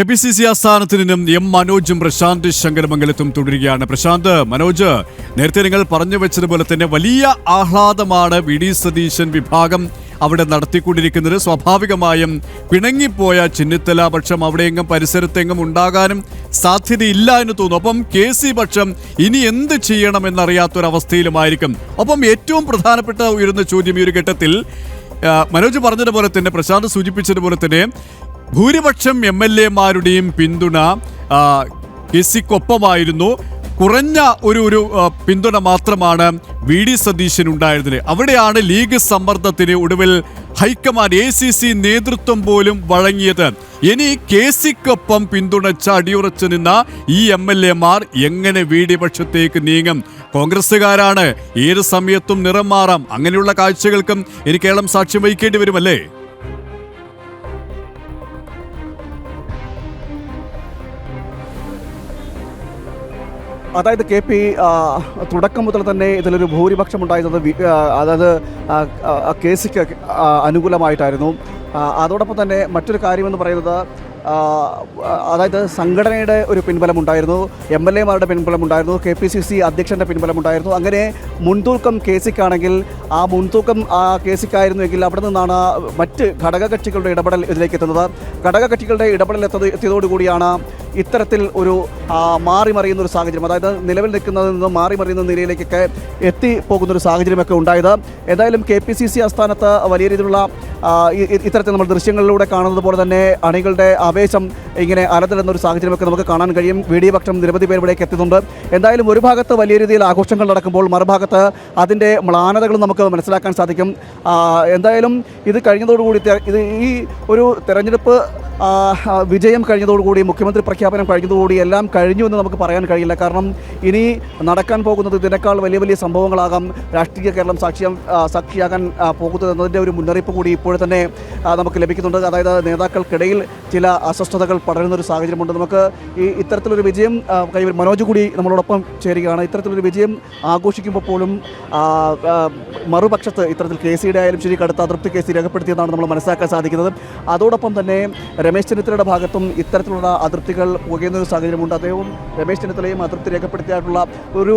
KPCC ആസ്ഥാനത്ത് നിന്നും M മനോജും Prashant ശങ്കരമംഗലത്തും തുടരുകയാണ്. പ്രശാന്ത്, മനോജ്, നേരത്തെ നിങ്ങൾ പറഞ്ഞു വെച്ചതുപോലെ തന്നെ വലിയ ആഹ്ലാദമാണ് VD സതീശൻ വിഭാഗം അവിടെ നടത്തിക്കൊണ്ടിരിക്കുന്നത്. സ്വാഭാവികമായും പിണങ്ങിപ്പോയ ചെന്നിത്തല പക്ഷം അവിടെയെങ്ങും പരിസരത്തെങ്ങും ഉണ്ടാകാനും സാധ്യതയില്ല എന്ന് തോന്നുന്നു. അപ്പം KC പക്ഷം ഇനി എന്ത് ചെയ്യണമെന്നറിയാത്തൊരവസ്ഥയിലുമായിരിക്കും. ഒപ്പം ഏറ്റവും പ്രധാനപ്പെട്ട ഉയരുന്ന ചോദ്യം ഈ ഒരു ഘട്ടത്തിൽ മനോജ് പറഞ്ഞതുപോലെ തന്നെ, പ്രശാന്ത് സൂചിപ്പിച്ചതുപോലെ തന്നെ, ഭൂരിപക്ഷം MLA-മാരുടെയും പിന്തുണ KCക്കൊപ്പമായിരുന്നു. കുറഞ്ഞ ഒരു പിന്തുണ മാത്രമാണ് VD സതീശൻ ഉണ്ടായിരുന്നത്. അവിടെയാണ് ലീഗ് സമ്മർദ്ദത്തിന് ഒടുവിൽ ഹൈക്കമാൻഡ് ACC നേതൃത്വം പോലും വഴങ്ങിയത്. ഇനി KCക്കൊപ്പം പിന്തുണച്ച അടിയുറച്ചു നിന്ന ഈ MLA-മാർ എങ്ങനെ VD പക്ഷത്തേക്ക് നീങ്ങും? കോൺഗ്രസ്സുകാരാണ്, ഏത് സമയത്തും നിറം മാറാം. അങ്ങനെയുള്ള കാഴ്ചകൾക്കും ഇനി കേരളം സാക്ഷ്യം വഹിക്കേണ്ടി വരുമല്ലേ? അതായത് KP തുടക്കം മുതൽ തന്നെ ഇതിലൊരു ഭൂരിപക്ഷം ഉണ്ടായിരുന്നത് അതായത് KCക്ക് അനുകൂലമായിട്ടായിരുന്നു. അതോടൊപ്പം തന്നെ മറ്റൊരു കാര്യമെന്ന് പറയുന്നത്, അതായത് സംഘടനയുടെ ഒരു പിൻബലമുണ്ടായിരുന്നു, MLA-മാരുടെ പിൻബലമുണ്ടായിരുന്നു, KPCC അധ്യക്ഷൻ്റെ പിൻബലമുണ്ടായിരുന്നു. അങ്ങനെ മുൻതൂക്കം KCക്കാണെങ്കിൽ ആ മുൻതൂക്കം KCക്കായിരുന്നുവെങ്കിൽ അവിടെ നിന്നാണ് മറ്റ് ഘടകകക്ഷികളുടെ ഇടപെടൽ ഇതിലേക്ക് എത്തുന്നത്. ഘടകകക്ഷികളുടെ ഇടപെടൽ എത്തിയതോടുകൂടിയാണ് ഇത്തരത്തിൽ ഒരു മാറിമറിയുന്നൊരു സാഹചര്യം, അതായത് നിലവിൽ നിൽക്കുന്നതിൽ നിന്ന് മാറിമറിയുന്ന നിലയിലേക്കൊക്കെ എത്തിപ്പോകുന്നൊരു സാഹചര്യമൊക്കെ ഉണ്ടായത്. എന്തായാലും KPCC ആസ്ഥാനത്ത് വലിയ രീതിയിലുള്ള ഇത്തരത്തിൽ നമ്മൾ ദൃശ്യങ്ങളിലൂടെ കാണുന്നത് പോലെ തന്നെ അണികളുടെ ആവേശം ഇങ്ങനെ അലതല്ലുന്നൊരു സാഹചര്യമൊക്കെ നമുക്ക് കാണാൻ കഴിയും. VD പക്ഷം നിരവധി പേർ ഇവിടേക്ക് എത്തുന്നുണ്ട്. എന്തായാലും ഒരു ഭാഗത്ത് വലിയ രീതിയിൽ ആഘോഷങ്ങൾ നടക്കുമ്പോൾ മറുഭാഗത്ത് അതിൻ്റെ മ്ലാനതകളും നമുക്ക് മനസ്സിലാക്കാൻ സാധിക്കും. എന്തായാലും ഇത് കഴിഞ്ഞതോടുകൂടി ഈ ഒരു തെരഞ്ഞെടുപ്പ് വിജയം കഴിഞ്ഞതോടുകൂടി, മുഖ്യമന്ത്രി പ്രഖ്യാപനം കഴിഞ്ഞതോടുകൂടി എല്ലാം കഴിഞ്ഞു എന്ന് നമുക്ക് പറയാൻ കഴിയില്ല. കാരണം ഇനി നടക്കാൻ പോകുന്നത് ഇതിനേക്കാൾ വലിയ വലിയ സംഭവങ്ങളാകാം. രാഷ്ട്രീയ കേരളം സാക്ഷിയാകാൻ പോകുന്നത് എന്നതിൻ്റെ ഒരു മുന്നറിയിപ്പ് കൂടി ഇപ്പോൾ തന്നെ നമുക്ക് ലഭിക്കുന്നുണ്ട്. അതായത് നേതാക്കൾക്കിടയിൽ ചില അസ്വസ്ഥതകൾ പടരുന്നൊരു സാഹചര്യമുണ്ട്. നമുക്ക് ഇത്തരത്തിലൊരു വിജയം മനോജ് കൂടി നമ്മളോടൊപ്പം ചേരുകയാണ്. ഇത്തരത്തിലൊരു വിജയം ആഘോഷിക്കുമ്പോൾ പോലും മറുപക്ഷത്ത് ഇത്തരത്തിൽ KCയുടെ ആയാലും ശരി കടുത്ത അതൃപ്തി KC രേഖപ്പെടുത്തിയെന്നാണ് നമ്മൾ മനസ്സിലാക്കാൻ സാധിക്കുന്നത്. അതോടൊപ്പം തന്നെ രമേശ് ചെന്നിത്തലയുടെ ഭാഗത്തും ഇത്തരത്തിലുള്ള അതൃപ്തികൾ പുകയുന്നൊരു സാഹചര്യമുണ്ട്. അദ്ദേഹവും രമേശ് ചെന്നിത്തലയും അതൃപ്തി രേഖപ്പെടുത്തിയായിട്ടുള്ള ഒരു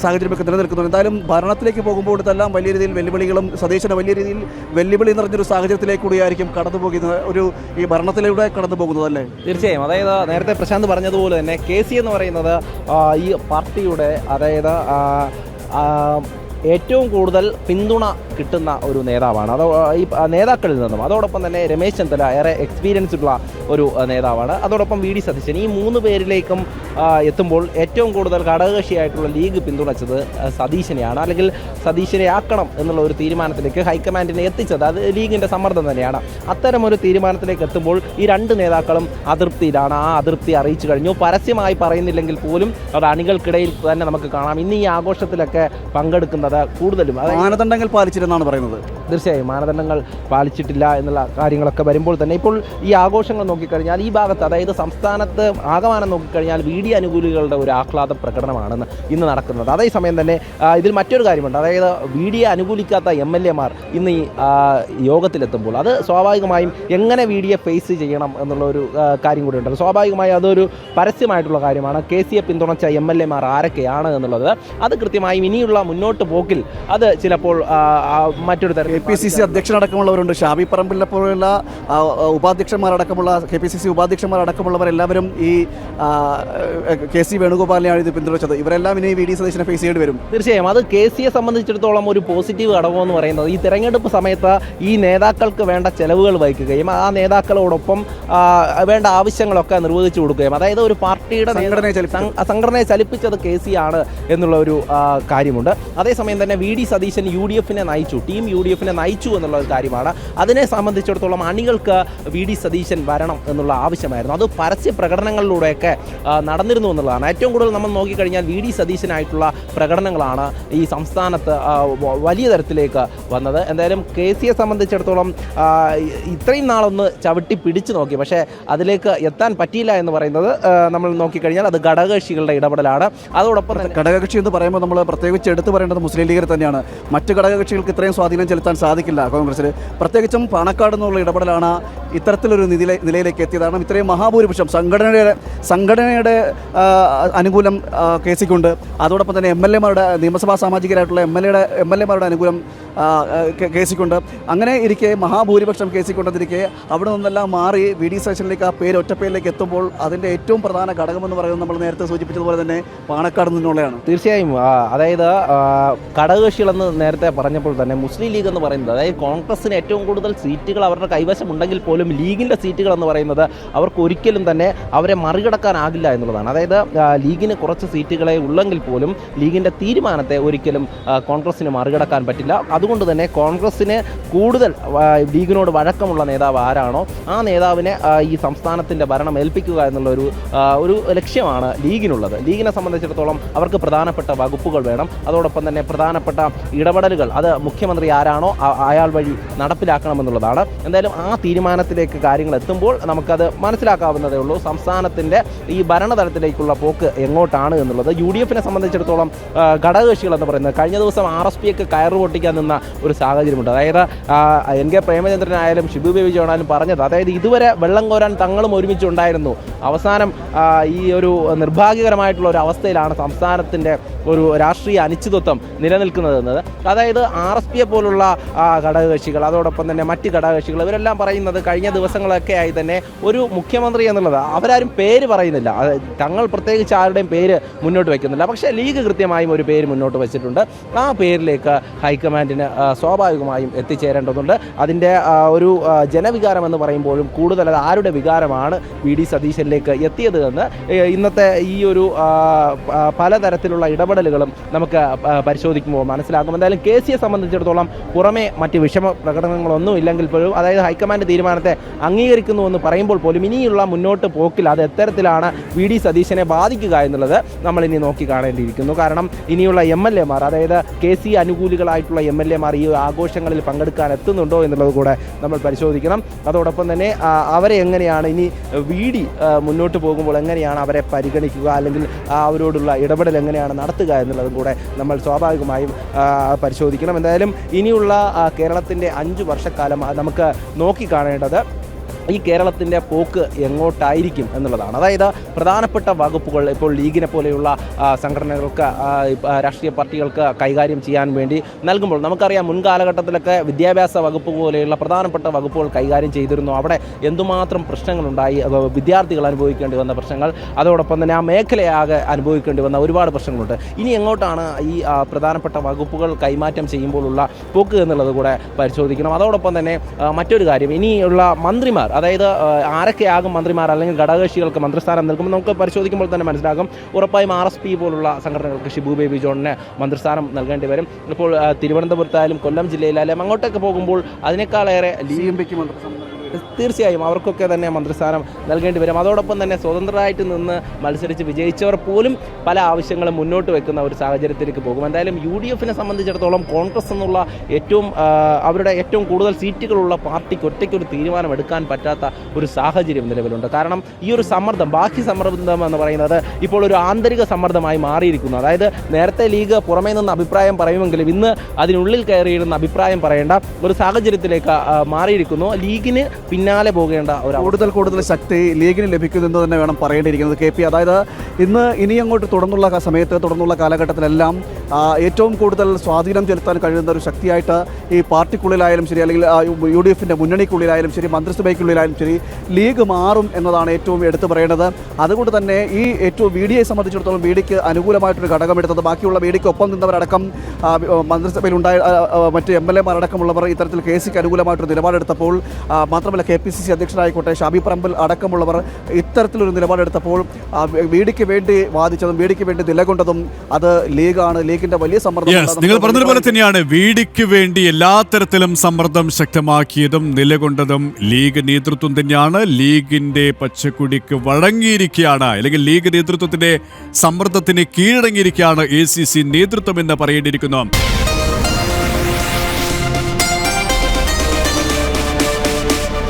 സാഹചര്യമൊക്കെ നിലനിൽക്കുന്നു. എന്തായാലും ഭരണത്തിലേക്ക് പോകുമ്പോൾ ഇതെല്ലാം വലിയ രീതിയിൽ വെല്ലുവിളികളും സതീശന് വലിയ രീതിയിൽ വെല്ലുവിളി നിറഞ്ഞൊരു സാഹചര്യത്തിലേക്കൂടിയായിരിക്കും കടന്നു പോകുന്നത്, ഈ ഭരണത്തിലൂടെ കടന്നു പോകുന്നതല്ലേ? തീർച്ചയായും. അതായത് നേരത്തെ പ്രശാന്ത് പറഞ്ഞതുപോലെ തന്നെ KC എന്ന് പറയുന്നത് ഈ പാർട്ടിയുടെ, അതായത് ഏറ്റവും കൂടുതൽ പിന്തുണ കിട്ടുന്ന ഒരു നേതാവാണ്. അത് ഈ നേതാക്കളിൽ നിന്നും. അതോടൊപ്പം തന്നെ രമേശ് ചെന്നിത്തല ഏറെ എക്സ്പീരിയൻസ് ഉള്ള ഒരു നേതാവാണ്. അതോടൊപ്പം VD സതീശൻ. ഈ 3 പേരിലേക്കും എത്തുമ്പോൾ ഏറ്റവും കൂടുതൽ ഘടകകക്ഷിയായിട്ടുള്ള ലീഗ് പിന്തുണച്ചത് സതീശനെയാണ്, അല്ലെങ്കിൽ സതീശനെ ആക്കണം എന്നുള്ള ഒരു തീരുമാനത്തിലേക്ക് ഹൈക്കമാൻഡിനെ എത്തിച്ചത് അത് ലീഗിൻ്റെ സമ്മർദ്ദം തന്നെയാണ്. അത്തരമൊരു തീരുമാനത്തിലേക്ക് എത്തുമ്പോൾ ഈ 2 നേതാക്കളും അതൃപ്തിയിലാണ്. ആ അതൃപ്തി അറിയിച്ചു കഴിഞ്ഞു. പരസ്യമായി പറയുന്നില്ലെങ്കിൽ പോലും അത് അണികൾക്കിടയിൽ തന്നെ നമുക്ക് കാണാം. ഇന്ന് ഈ ആഘോഷത്തിലൊക്കെ പങ്കെടുക്കുന്നത് കൂടുതലും മാനദണ്ഡങ്ങൾ പാലിച്ചില്ലെന്നാണ് പറയുന്നത്. തീർച്ചയായും മാനദണ്ഡങ്ങൾ പാലിച്ചിട്ടില്ല എന്നുള്ള കാര്യങ്ങളൊക്കെ വരുമ്പോൾ തന്നെ ഇപ്പോൾ ഈ ആഘോഷങ്ങൾ നോക്കിക്കഴിഞ്ഞാൽ ഈ ഭാഗത്ത്, അതായത് സംസ്ഥാനത്ത് ആകമാനം നോക്കിക്കഴിഞ്ഞാൽ VD അനുകൂലികളുടെ ഒരു ആഹ്ലാദ പ്രകടനമാണ് ഇന്ന് നടക്കുന്നത്. അതേസമയം തന്നെ ഇതിൽ മറ്റൊരു കാര്യമുണ്ട്. അതായത് VDയെ അനുകൂലിക്കാത്ത MLA-മാർ ഇന്ന് ഈ യോഗത്തിലെത്തുമ്പോൾ അത് സ്വാഭാവികമായും എങ്ങനെ VDയെ ഫേസ് ചെയ്യണം എന്നുള്ള ഒരു കാര്യം കൂടി ഉണ്ട്. സ്വാഭാവികമായും അതൊരു പരസ്യമായിട്ടുള്ള കാര്യമാണ്. KCയെ പിന്തുണച്ച MLA-മാർ ആരൊക്കെയാണ് എന്നുള്ളത് അത് കൃത്യമായും ഇനിയുള്ള മുന്നോട്ട് പോക്കിൽ അത് ചിലപ്പോൾ മറ്റൊരു തരം KPCC അധ്യക്ഷനടക്കമുള്ളവരുണ്ട്. ഷാബി പറമ്പിലിനെ പോലുള്ള ഉപാധ്യക്ഷന്മാരടക്കമുള്ള KPCC ഉപാധ്യക്ഷന്മാരടക്കമുള്ളവരെല്ലാവരും ഈ KC വേണുഗോപാലിനെയാണ് ഇത് പിന്തുണച്ചത്. ഇവരെല്ലാം ഇനി VD സതീശനെ ഫേസ് ചെയ്യേണ്ടി വരും. തീർച്ചയായും. അത് KCയെ സംബന്ധിച്ചിടത്തോളം ഒരു പോസിറ്റീവ് ഘടകമെന്ന് പറയുന്നത് ഈ തെരഞ്ഞെടുപ്പ് സമയത്ത് ഈ നേതാക്കൾക്ക് വേണ്ട ചെലവുകൾ വഹിക്കുകയും ആ നേതാക്കളോടൊപ്പം വേണ്ട ആവശ്യങ്ങളൊക്കെ നിർവഹിച്ചു കൊടുക്കുകയും, അതായത് ഒരു പാർട്ടിയുടെ സംഘടനയെ ചലിപ്പിച്ചത് KC ആണ് എന്നുള്ള ഒരു കാര്യമുണ്ട്. അതേസമയം തന്നെ VD സതീശൻ UDF-നെ നയിച്ചു, ടീം UDF-നെ നയിച്ചു എന്നുള്ള ഒരു കാര്യമാണ്. അതിനെ സംബന്ധിച്ചിടത്തോളം അണികൾക്ക് VD സതീശൻ വരണം എന്നുള്ള ആവശ്യമായിരുന്നു. അത് പരസ്യ പ്രകടനങ്ങളിലൂടെയൊക്കെ നടന്നിരുന്നു എന്നുള്ളതാണ്. ഏറ്റവും കൂടുതൽ നമ്മൾ നോക്കിക്കഴിഞ്ഞാൽ VD സതീശനായിട്ടുള്ള പ്രകടനങ്ങളാണ് ഈ സംസ്ഥാനത്ത് വലിയ തരത്തിലേക്ക് വന്നത്. എന്തായാലും KCയെ സംബന്ധിച്ചിടത്തോളം ഇത്രയും നാളൊന്ന് ചവിട്ടി പിടിച്ചു നോക്കി, പക്ഷേ അതിലേക്ക് എത്താൻ പറ്റിയില്ല എന്ന് പറയുന്നത് നമ്മൾ നോക്കിക്കഴിഞ്ഞാൽ അത് ഘടകകക്ഷികളുടെ ഇടപെടലാണ്. അതോടൊപ്പം ഘടകകക്ഷി എന്ന് പറയുമ്പോൾ നമ്മൾ പ്രത്യേകിച്ച് എടുത്തു പറയേണ്ടത് മുസ്ലിം ലീഗിൽ തന്നെയാണ്. മറ്റ് ഘടകകക്ഷികൾക്ക് ഇത്രയും സ്വാധീനം ചെലുത്താൻ കൊടുക്കാൻ സാധിക്കില്ല കോൺഗ്രസിന്. പ്രത്യേകിച്ചും പാണക്കാട് എന്നുള്ള ഇടപെടലാണ് ഇത്തരത്തിലൊരു നിലയിലേക്ക് എത്തിയതാണ്. ഇത്രയും മഹാഭൂരിപക്ഷം സംഘടനയുടെ അനുകൂലം കെ സിക്കുണ്ട്. അതോടൊപ്പം തന്നെ MLA-മാരുടെ നിയമസഭാ സാമാജികരായിട്ടുള്ള MLA-മാരുടെ അനുകൂലം കെ സിക്കുണ്ട്. അങ്ങനെ ഇരിക്കെ മഹാഭൂരിപക്ഷം കെ സിക്കുണ്ടെന്നിരിക്കെ അവിടെ നിന്നെല്ലാം മാറി VD സതീശനിലേക്ക് ആ പേര് ഒറ്റപ്പേരിലേക്ക് എത്തുമ്പോൾ അതിൻ്റെ ഏറ്റവും പ്രധാന ഘടകമെന്ന് പറയുന്നത് നമ്മൾ നേരത്തെ സൂചിപ്പിച്ചതുപോലെ തന്നെ പാണക്കാട് നിന്നുള്ളതാണ്. തീർച്ചയായും അതായത് ഘടകകക്ഷികളെന്ന് നേരത്തെ പറഞ്ഞപ്പോൾ തന്നെ മുസ്ലിം ലീഗ് എന്ന് പറയുന്നത്, അതായത് കോൺഗ്രസിന് ഏറ്റവും കൂടുതൽ സീറ്റുകൾ അവരുടെ കൈവശം ഉണ്ടെങ്കിൽ പോലും ലീഗിൻ്റെ സീറ്റുകൾ എന്ന് പറയുന്നത് അവർക്ക് ഒരിക്കലും തന്നെ അവരെ മറികടക്കാനാകില്ല എന്നുള്ളതാണ്. അതായത് ലീഗിന് കുറച്ച് സീറ്റുകളെ ഉള്ളെങ്കിൽ പോലും ലീഗിൻ്റെ തീരുമാനത്തെ ഒരിക്കലും കോൺഗ്രസിന് മറികടക്കാൻ പറ്റില്ല. അതുകൊണ്ട് തന്നെ കോൺഗ്രസിന് കൂടുതൽ ലീഗിനോട് വഴക്കമുള്ള നേതാവ് ആരാണോ ആ നേതാവിനെ ഈ സംസ്ഥാനത്തിൻ്റെ ഭരണം ഏൽപ്പിക്കുക എന്നുള്ള ഒരു ലക്ഷ്യമാണ് ലീഗിനുള്ളത്. ലീഗിനെ സംബന്ധിച്ചിടത്തോളം അവർക്ക് പ്രധാനപ്പെട്ട വകുപ്പുകൾ വേണം. അതോടൊപ്പം തന്നെ പ്രധാനപ്പെട്ട ഇടപെടലുകൾ അത് മുഖ്യമന്ത്രി ആരാണോ അയാൾ വഴി നടപ്പിലാക്കണമെന്നുള്ളതാണ്. എന്തായാലും ആ തീരുമാനത്തിലേക്ക് കാര്യങ്ങൾ എത്തുമ്പോൾ നമുക്കത് മനസ്സിലാക്കാവുന്നതേ ഉള്ളൂ. സംസ്ഥാനത്തിൻ്റെ ഈ ഭരണതലത്തിലേക്കുള്ള പോക്ക് എങ്ങോട്ടാണ് എന്നുള്ളത്. UDF-നെ സംബന്ധിച്ചിടത്തോളം ഘടകകക്ഷികൾ എന്ന് പറയുന്നത് കഴിഞ്ഞ ദിവസം RSPക്ക് കയറ് പൊട്ടിക്കാൻ നിന്ന ഒരു സാഹചര്യമുണ്ട്. അതായത് NK പ്രേമചന്ദ്രനായാലും ഷിബു ബേബി ജോൺ ആയാലും പറഞ്ഞത്, അതായത് ഇതുവരെ വെള്ളം കോരാൻ തങ്ങളും ഒരുമിച്ചുണ്ടായിരുന്നു, അവസാനം ഈ ഒരു നിർഭാഗ്യകരമായിട്ടുള്ള ഒരു അവസ്ഥയിലാണ് സംസ്ഥാനത്തിൻ്റെ ഒരു രാഷ്ട്രീയ അനിശ്ചിതത്വം നിലനിൽക്കുന്നതെന്നത്. അതായത് RSPയെ പോലുള്ള ഘടകകക്ഷികൾ അതോടൊപ്പം തന്നെ മറ്റ് ഘടകകക്ഷികൾ ഇവരെല്ലാം പറയുന്നത് കഴിഞ്ഞ ദിവസങ്ങളൊക്കെ ആയി തന്നെ ഒരു മുഖ്യമന്ത്രി എന്നുള്ളത് അവരാരും പേര് പറയുന്നില്ല, തങ്ങൾ പ്രത്യേകിച്ച് ആരുടെയും പേര് മുന്നോട്ട് വയ്ക്കുന്നില്ല. പക്ഷേ ലീഗ് കൃത്യമായും ഒരു പേര് മുന്നോട്ട് വെച്ചിട്ടുണ്ട്. ആ പേരിലേക്ക് ഹൈക്കമാൻഡിന് സ്വാഭാവികമായും എത്തിച്ചേരേണ്ടതുണ്ട്. അതിൻ്റെ ഒരു ജനവികാരം എന്ന് പറയുമ്പോഴും കൂടുതൽ അത് ആരുടെ വികാരമാണ് VD സതീശനിലേക്ക് എത്തിയത് എന്ന് ഇന്നത്തെ ഈ ഒരു പലതരത്തിലുള്ള ഇടപെടലുകളും നമുക്ക് പരിശോധിക്കുമ്പോൾ മനസ്സിലാക്കും. എന്തായാലും കെ സിയെ സംബന്ധിച്ചിടത്തോളം പുറമെ മറ്റ് വിഷമ പ്രകടനങ്ങളൊന്നും ഇല്ലെങ്കിൽ പോലും, അതായത് ഹൈക്കമാൻഡ് തീരുമാനത്തെ അംഗീകരിക്കുന്നു എന്ന് പറയുമ്പോൾ പോലും ഇനിയുള്ള മുന്നോട്ട് പോക്കിൽ അത് എത്തരത്തിലാണ് VD സതീശനെ ബാധിക്കുക എന്നുള്ളത് നമ്മളിനി നോക്കി കാണേണ്ടിയിരിക്കുന്നു. കാരണം ഇനിയുള്ള MLA-മാർ, അതായത് KC അനുകൂലികളായിട്ടുള്ള MLA-മാർ ഈ ആഘോഷങ്ങളിൽ പങ്കെടുക്കാൻ എത്തുന്നുണ്ടോ എന്നുള്ളത് കൂടെ നമ്മൾ പരിശോധിക്കണം. അതോടൊപ്പം തന്നെ അവരെ എങ്ങനെയാണ് ഇനി VD മുന്നോട്ട് പോകുമ്പോൾ എങ്ങനെയാണ് അവരെ പരിഗണിക്കുക, അല്ലെങ്കിൽ അവരോടുള്ള ഇടപെടൽ എങ്ങനെയാണ് നടത്തുക എന്നുള്ളതും കൂടെ നമ്മൾ സ്വാഭാവികമായും പരിശോധിക്കണം. എന്തായാലും ഇനിയുള്ള കേരളത്തിൻ്റെ 5 വർഷക്കാലം നമുക്ക് നോക്കിക്കാണേണ്ടത് ഈ കേരളത്തിൻ്റെ പോക്ക് എങ്ങോട്ടായിരിക്കും എന്നുള്ളതാണ്. അതായത് പ്രധാനപ്പെട്ട വകുപ്പുകൾ ഇപ്പോൾ ലീഗിനെ പോലെയുള്ള സംഘടനകൾക്ക്, രാഷ്ട്രീയ പാർട്ടികൾക്ക് കൈകാര്യം ചെയ്യാൻ വേണ്ടി നൽകുമ്പോൾ നമുക്കറിയാം മുൻകാലഘട്ടത്തിലൊക്കെ വിദ്യാഭ്യാസ വകുപ്പ് പോലെയുള്ള പ്രധാനപ്പെട്ട വകുപ്പുകൾ കൈകാര്യം ചെയ്തിരുന്നു. അവിടെ എന്തുമാത്രം പ്രശ്നങ്ങളുണ്ടായി, വിദ്യാർത്ഥികൾ അനുഭവിക്കേണ്ടി വന്ന പ്രശ്നങ്ങൾ, അതോടൊപ്പം തന്നെ ആ മേഖലയാകെ അനുഭവിക്കേണ്ടി വന്ന ഒരുപാട് പ്രശ്നങ്ങളുണ്ട്. ഇനി എങ്ങോട്ടാണ് ഈ പ്രധാനപ്പെട്ട വകുപ്പുകൾ കൈമാറ്റം ചെയ്യുമ്പോഴുള്ള പോക്ക് എന്നുള്ളത് കൂടെ പരിശോധിക്കണം. അതോടൊപ്പം തന്നെ മറ്റൊരു കാര്യം, ഇനിയുള്ള മന്ത്രിമാർ, അതായത് ആരൊക്കെയാകും മന്ത്രിമാർ അല്ലെങ്കിൽ ഘടകകക്ഷികൾക്ക് മന്ത്രിസ്ഥാനം നൽകുമ്പോൾ നമുക്ക് പരിശോധിക്കുമ്പോൾ തന്നെ മനസ്സിലാകും. ഉറപ്പായും RSP പോലുള്ള സംഘടനകൾക്ക് ഷിബു ബേബി ജോണിന് മന്ത്രിസ്ഥാനം നൽകേണ്ടി വരും. ഇപ്പോൾ തിരുവനന്തപുരത്തായാലും കൊല്ലം ജില്ലയിലായാലും അങ്ങോട്ടൊക്കെ പോകുമ്പോൾ അതിനേക്കാളേറെ CMPക്ക് മന്ത്രിസ്ഥാനം തീർച്ചയായും അവർക്കൊക്കെ തന്നെ മന്ത്രിസ്ഥാനം നൽകേണ്ടി വരും. അതോടൊപ്പം തന്നെ സ്വതന്ത്രമായിട്ട് നിന്ന് മത്സരിച്ച് വിജയിച്ചവർ പോലും പല ആവശ്യങ്ങളും മുന്നോട്ട് വെക്കുന്ന ഒരു സാഹചര്യത്തിലേക്ക് പോകും. എന്തായാലും UDF-നെ സംബന്ധിച്ചിടത്തോളം കോൺഗ്രസ് എന്നുള്ള അവരുടെ ഏറ്റവും കൂടുതൽ സീറ്റുകളുള്ള പാർട്ടിക്ക് ഒറ്റയ്ക്കൊരു തീരുമാനം എടുക്കാൻ പറ്റാത്ത ഒരു സാഹചര്യം നിലവിലുണ്ട്. കാരണം ഈ ഒരു സമ്മർദ്ദം, ബാഹ്യ സമ്മർദ്ദം എന്ന് പറയുന്നത് ഇപ്പോൾ ഒരു ആന്തരിക സമ്മർദ്ദമായി മാറിയിരിക്കുന്നു. അതായത് നേരത്തെ ലീഗ് പുറമേ നിന്ന് അഭിപ്രായം പറയുമെങ്കിലും ഇന്ന് അതിനുള്ളിൽ കയറിയിരുന്ന അഭിപ്രായം പറയേണ്ട ഒരു സാഹചര്യത്തിലേക്ക് മാറിയിരിക്കുന്നു. ലീഗിന് പിന്നാലെ പോകേണ്ട ഒരു കൂടുതൽ ശക്തി ലീഗിന് ലഭിക്കുമെന്ന് തന്നെ വേണം പറയേണ്ടിയിരിക്കുന്നത് KP. അതായത് ഇനി അങ്ങോട്ട് തുടർന്നുള്ള കാലഘട്ടത്തിലെല്ലാം ഏറ്റവും കൂടുതൽ സ്വാധീനം ചെലുത്താൻ കഴിയുന്ന ഒരു ശക്തിയായിട്ട് ഈ പാർട്ടിക്കുള്ളിലായാലും ശരി, അല്ലെങ്കിൽ UDF-ന്റെ മുന്നണിക്കുള്ളിലായാലും ശരി, മന്ത്രിസഭയ്ക്കുള്ളിലായാലും ശരി, ലീഗ് മാറും എന്നതാണ് ഏറ്റവും എടുത്തു പറയേണ്ടത്. അതുകൊണ്ട് തന്നെ ഈ ഏറ്റവും VD-യെ സംബന്ധിച്ചിടത്തോളം VD-ക്ക് അനുകൂലമായിട്ടൊരു ഘടകമെടുത്തത്, ബാക്കിയുള്ള VD-ക്ക് ഒപ്പം നിന്നവരടക്കം മന്ത്രിസഭയിലുണ്ടായ മറ്റ് MLA-മാരടക്കമുള്ളവർ ഇത്തരത്തിൽ KC-ക്ക് അനുകൂലമായിട്ടൊരു നിലപാടെടുത്തപ്പോൾ, മാത്രമല്ല KPCC അധ്യക്ഷനായിക്കോട്ടെ ഷാബി പറമ്പിൽ അടക്കമുള്ളവർ ഇത്തരത്തിലൊരു നിലപാടെടുത്തപ്പോൾ VD-ക്ക് വേണ്ടി വാദിച്ചതും VD-ക്ക് വേണ്ടി നിലകൊണ്ടതും അത് ലീഗാണ്. ലീഗിന്റെ വലിയ സമ്മർദ്ദം, നിങ്ങൾ പറഞ്ഞതുപോലെ തന്നെയാണ് VD-ക്ക് വേണ്ടി എല്ലാ തരത്തിലും സമ്മർദ്ദം ശക്തമാക്കിയതും നിലകൊണ്ടതും ലീഗ് നേതൃത്വം തന്നെയാണ്. ലീഗിന്റെ പച്ചക്കൊടിക്ക് വഴങ്ങിയിരിക്കുകയാണ്, അല്ലെങ്കിൽ ലീഗ് നേതൃത്വത്തിന്റെ സമ്മർദ്ദത്തിന് കീഴടങ്ങിയിരിക്കുകയാണ് ACC നേതൃത്വം എന്ന് പറയേണ്ടിയിരിക്കുന്നു.